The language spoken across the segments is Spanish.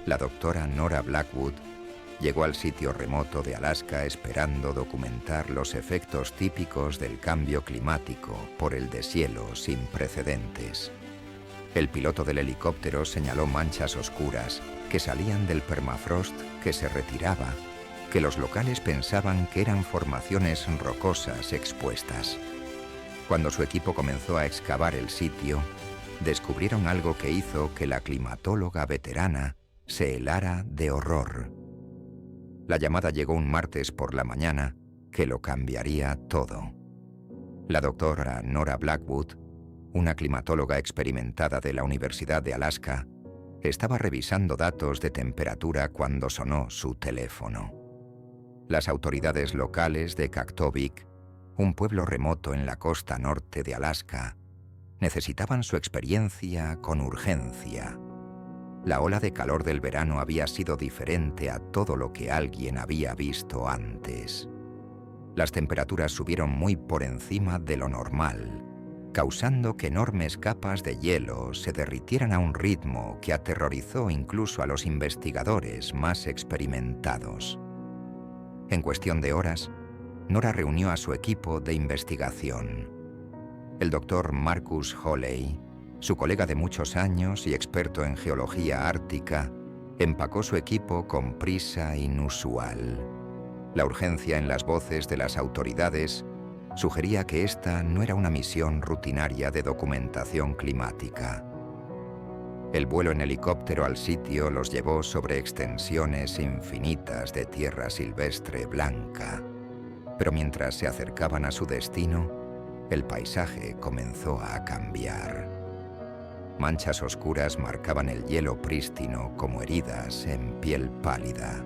La doctora Nora Blackwood llegó al sitio remoto de Alaska esperando documentar los efectos típicos del cambio climático por el deshielo sin precedentes. El piloto del helicóptero señaló manchas oscuras que salían del permafrost que se retiraba, que los locales pensaban que eran formaciones rocosas expuestas. Cuando su equipo comenzó a excavar el sitio, descubrieron algo que hizo que la climatóloga veterana se helara de horror. La llamada llegó un martes por la mañana que lo cambiaría todo. La doctora Nora Blackwood, una climatóloga experimentada de la Universidad de Alaska, estaba revisando datos de temperatura cuando sonó su teléfono. Las autoridades locales de Kaktovik, un pueblo remoto en la costa norte de Alaska, necesitaban su experiencia con urgencia. La ola de calor del verano había sido diferente a todo lo que alguien había visto antes. Las temperaturas subieron muy por encima de lo normal, causando que enormes capas de hielo se derritieran a un ritmo que aterrorizó incluso a los investigadores más experimentados. En cuestión de horas, Nora reunió a su equipo de investigación. El doctor Marcus Holley, su colega de muchos años y experto en geología ártica, empacó su equipo con prisa inusual. La urgencia en las voces de las autoridades sugería que esta no era una misión rutinaria de documentación climática. El vuelo en helicóptero al sitio los llevó sobre extensiones infinitas de tierra silvestre blanca, pero mientras se acercaban a su destino, el paisaje comenzó a cambiar. Manchas oscuras marcaban el hielo prístino como heridas en piel pálida.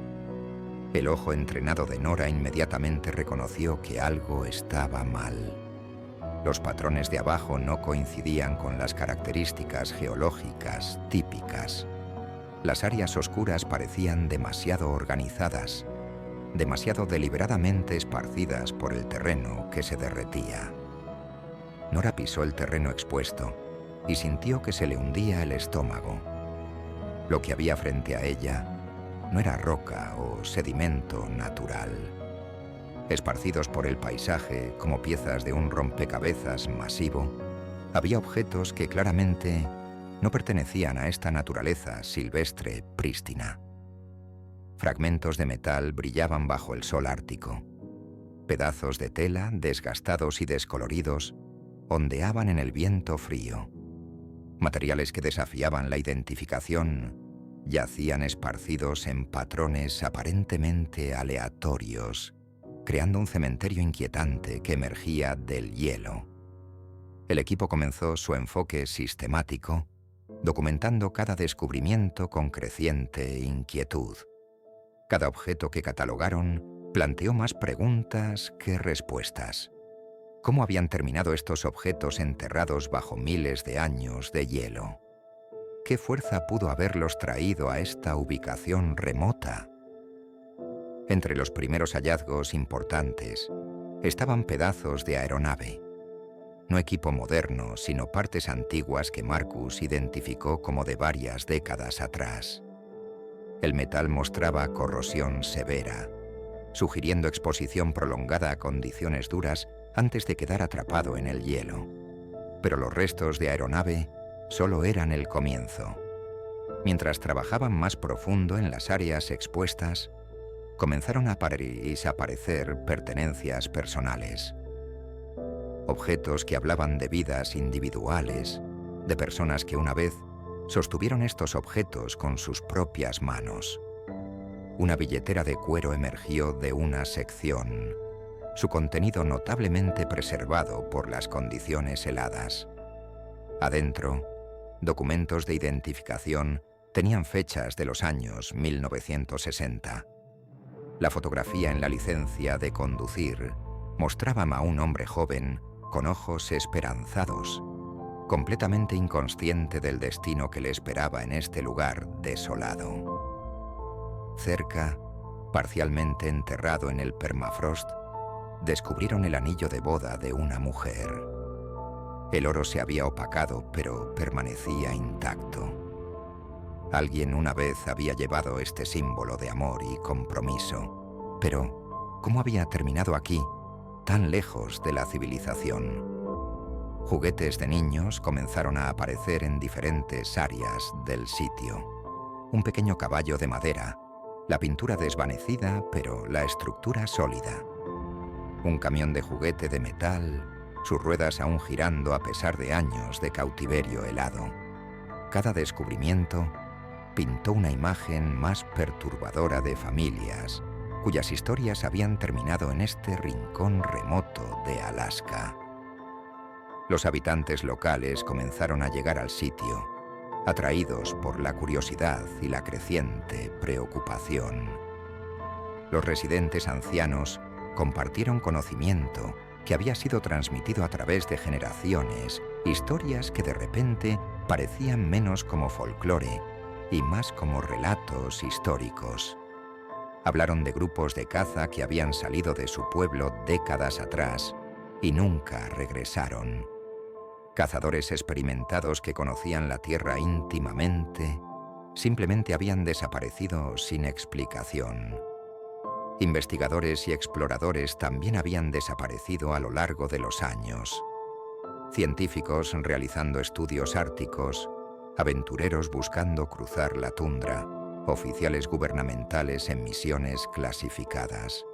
El ojo entrenado de Nora inmediatamente reconoció que algo estaba mal. Los patrones de abajo no coincidían con las características geológicas típicas. Las áreas oscuras parecían demasiado organizadas, demasiado deliberadamente esparcidas por el terreno que se derretía. Nora pisó el terreno expuesto y sintió que se le hundía el estómago. Lo que había frente a ella no era roca o sedimento natural. Esparcidos por el paisaje como piezas de un rompecabezas masivo, había objetos que claramente no pertenecían a esta naturaleza silvestre prístina. Fragmentos de metal brillaban bajo el sol ártico. Pedazos de tela, desgastados y descoloridos, ondeaban en el viento frío. Materiales que desafiaban la identificación yacían esparcidos en patrones aparentemente aleatorios, creando un cementerio inquietante que emergía del hielo. El equipo comenzó su enfoque sistemático, documentando cada descubrimiento con creciente inquietud. Cada objeto que catalogaron planteó más preguntas que respuestas. ¿Cómo habían terminado estos objetos enterrados bajo miles de años de hielo? ¿Qué fuerza pudo haberlos traído a esta ubicación remota? Entre los primeros hallazgos importantes estaban pedazos de aeronave. No equipo moderno, sino partes antiguas que Marcus identificó como de varias décadas atrás. El metal mostraba corrosión severa, sugiriendo exposición prolongada a condiciones duras antes de quedar atrapado en el hielo. Pero los restos de aeronave solo eran el comienzo. Mientras trabajaban más profundo en las áreas expuestas, comenzaron a aparecer pertenencias personales. Objetos que hablaban de vidas individuales, de personas que una vez sostuvieron estos objetos con sus propias manos. Una billetera de cuero emergió de una sección, su contenido notablemente preservado por las condiciones heladas. Adentro, documentos de identificación tenían fechas de los años 1960. La fotografía en la licencia de conducir mostraba a un hombre joven con ojos esperanzados, completamente inconsciente del destino que le esperaba en este lugar desolado. Cerca, parcialmente enterrado en el permafrost, descubrieron el anillo de boda de una mujer. El oro se había opacado, pero permanecía intacto. Alguien una vez había llevado este símbolo de amor y compromiso. Pero, ¿cómo había terminado aquí, tan lejos de la civilización? Juguetes de niños comenzaron a aparecer en diferentes áreas del sitio. Un pequeño caballo de madera, la pintura desvanecida, pero la estructura sólida. Un camión de juguete de metal, sus ruedas aún girando a pesar de años de cautiverio helado. Cada descubrimiento pintó una imagen más perturbadora de familias cuyas historias habían terminado en este rincón remoto de Alaska. Los habitantes locales comenzaron a llegar al sitio, atraídos por la curiosidad y la creciente preocupación. Los residentes ancianos compartieron conocimiento que había sido transmitido a través de generaciones, historias que de repente parecían menos como folclore y más como relatos históricos. Hablaron de grupos de caza que habían salido de su pueblo décadas atrás y nunca regresaron. Cazadores experimentados que conocían la tierra íntimamente simplemente habían desaparecido sin explicación. Investigadores y exploradores también habían desaparecido a lo largo de los años. Científicos realizando estudios árticos, aventureros buscando cruzar la tundra, oficiales gubernamentales en misiones clasificadas.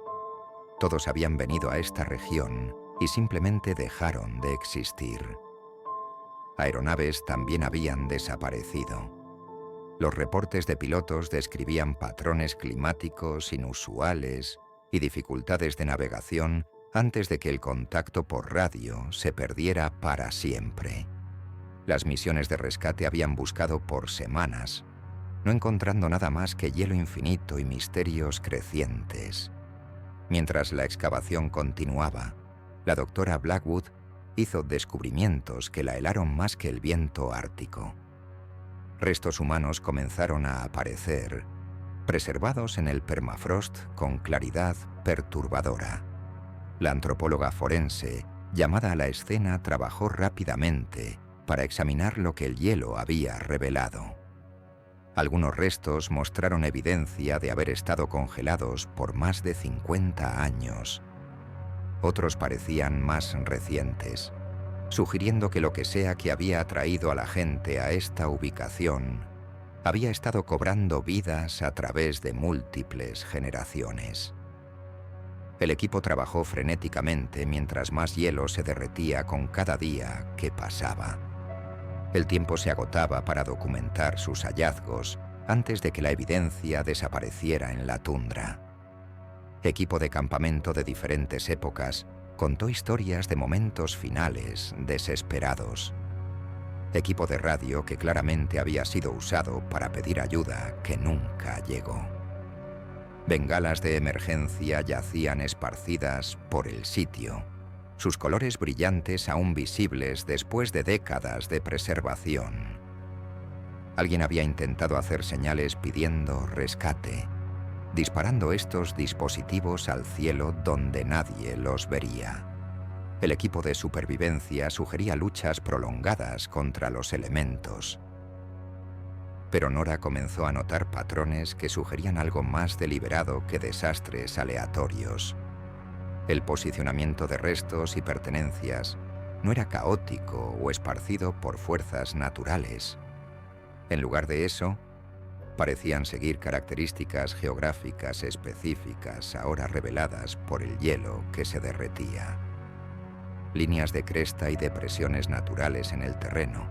Todos habían venido a esta región y simplemente dejaron de existir. Aeronaves también habían desaparecido. Los reportes de pilotos describían patrones climáticos inusuales y dificultades de navegación antes de que el contacto por radio se perdiera para siempre. Las misiones de rescate habían buscado por semanas, no encontrando nada más que hielo infinito y misterios crecientes. Mientras la excavación continuaba, la doctora Blackwood hizo descubrimientos que la helaron más que el viento ártico. Restos humanos comenzaron a aparecer, preservados en el permafrost con claridad perturbadora. La antropóloga forense, llamada a la escena, trabajó rápidamente para examinar lo que el hielo había revelado. Algunos restos mostraron evidencia de haber estado congelados por más de 50 años. Otros parecían más recientes, sugiriendo que lo que sea que había atraído a la gente a esta ubicación había estado cobrando vidas a través de múltiples generaciones. El equipo trabajó frenéticamente mientras más hielo se derretía con cada día que pasaba. El tiempo se agotaba para documentar sus hallazgos antes de que la evidencia desapareciera en la tundra. Equipo de campamento de diferentes épocas contó historias de momentos finales desesperados. Equipo de radio que claramente había sido usado para pedir ayuda que nunca llegó. Bengalas de emergencia yacían esparcidas por el sitio, sus colores brillantes aún visibles después de décadas de preservación. Alguien había intentado hacer señales pidiendo rescate, disparando estos dispositivos al cielo donde nadie los vería. El equipo de supervivencia sugería luchas prolongadas contra los elementos. Pero Nora comenzó a notar patrones que sugerían algo más deliberado que desastres aleatorios. El posicionamiento de restos y pertenencias no era caótico o esparcido por fuerzas naturales. En lugar de eso, parecían seguir características geográficas específicas ahora reveladas por el hielo que se derretía. Líneas de cresta y depresiones naturales en el terreno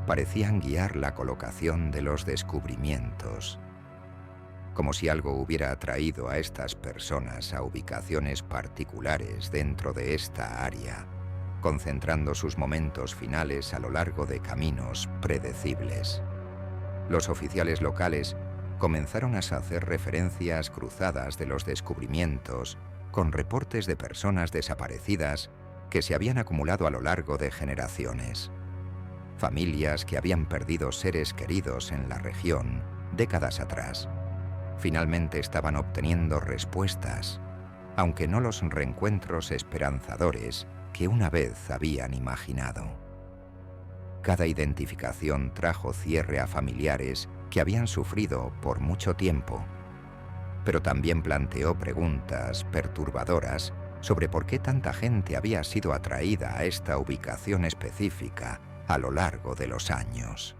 parecían guiar la colocación de los descubrimientos, como si algo hubiera atraído a estas personas a ubicaciones particulares dentro de esta área, concentrando sus momentos finales a lo largo de caminos predecibles. Los oficiales locales comenzaron a hacer referencias cruzadas de los descubrimientos con reportes de personas desaparecidas que se habían acumulado a lo largo de generaciones. Familias que habían perdido seres queridos en la región décadas atrás finalmente estaban obteniendo respuestas, aunque no los reencuentros esperanzadores que una vez habían imaginado. Cada identificación trajo cierre a familiares que habían sufrido por mucho tiempo, pero también planteó preguntas perturbadoras sobre por qué tanta gente había sido atraída a esta ubicación específica a lo largo de los años.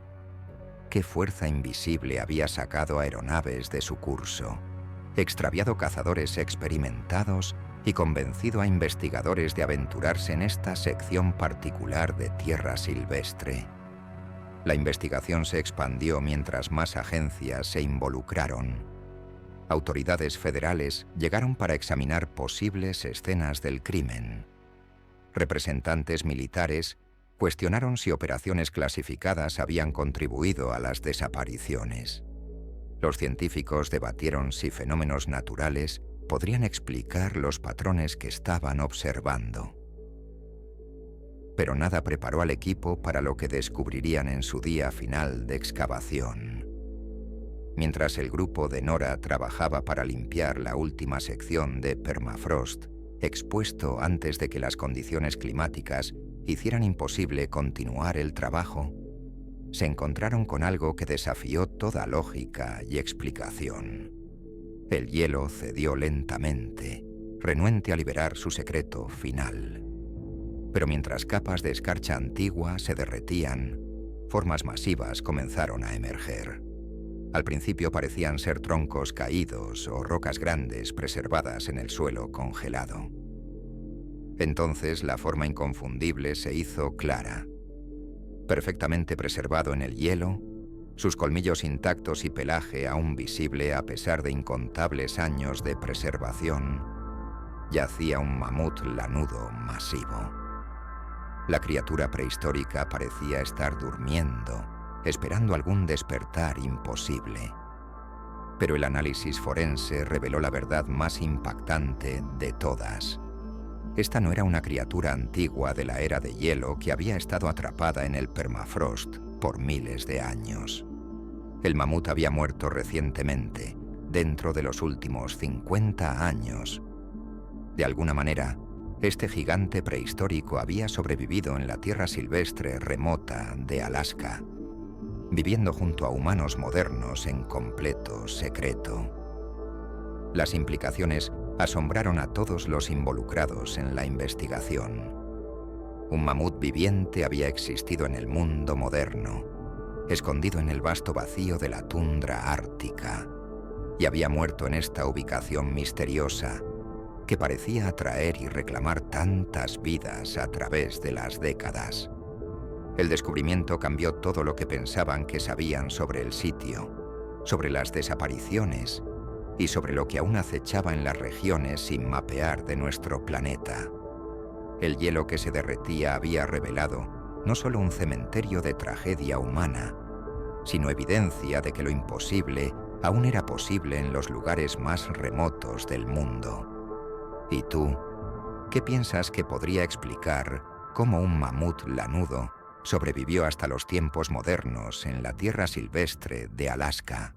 ¿Qué fuerza invisible había sacado aeronaves de su curso, extraviado cazadores experimentados y convencido a investigadores de aventurarse en esta sección particular de tierra silvestre? La investigación se expandió mientras más agencias se involucraron. Autoridades federales llegaron para examinar posibles escenas del crimen. Representantes militares cuestionaron si operaciones clasificadas habían contribuido a las desapariciones. Los científicos debatieron si fenómenos naturales podrían explicar los patrones que estaban observando. Pero nada preparó al equipo para lo que descubrirían en su día final de excavación. Mientras el grupo de Nora trabajaba para limpiar la última sección de permafrost, expuesto antes de que las condiciones climáticas hicieran imposible continuar el trabajo, se encontraron con algo que desafió toda lógica y explicación. El hielo cedió lentamente, renuente a liberar su secreto final. Pero mientras capas de escarcha antigua se derretían, formas masivas comenzaron a emerger. Al principio parecían ser troncos caídos o rocas grandes preservadas en el suelo congelado. Entonces la forma inconfundible se hizo clara. Perfectamente preservado en el hielo, sus colmillos intactos y pelaje aún visible a pesar de incontables años de preservación, yacía un mamut lanudo masivo. La criatura prehistórica parecía estar durmiendo, esperando algún despertar imposible. Pero el análisis forense reveló la verdad más impactante de todas. Esta no era una criatura antigua de la era de hielo que había estado atrapada en el permafrost por miles de años. El mamut había muerto recientemente, dentro de los últimos 50 años. De alguna manera, este gigante prehistórico había sobrevivido en la tierra silvestre remota de Alaska, viviendo junto a humanos modernos en completo secreto. Las implicaciones asombraron a todos los involucrados en la investigación. Un mamut viviente había existido en el mundo moderno, escondido en el vasto vacío de la tundra ártica, y había muerto en esta ubicación misteriosa que parecía atraer y reclamar tantas vidas a través de las décadas. El descubrimiento cambió todo lo que pensaban que sabían sobre el sitio, sobre las desapariciones y sobre lo que aún acechaba en las regiones sin mapear de nuestro planeta. El hielo que se derretía había revelado no solo un cementerio de tragedia humana, sino evidencia de que lo imposible aún era posible en los lugares más remotos del mundo. ¿Y tú, qué piensas que podría explicar cómo un mamut lanudo sobrevivió hasta los tiempos modernos en la tierra silvestre de Alaska?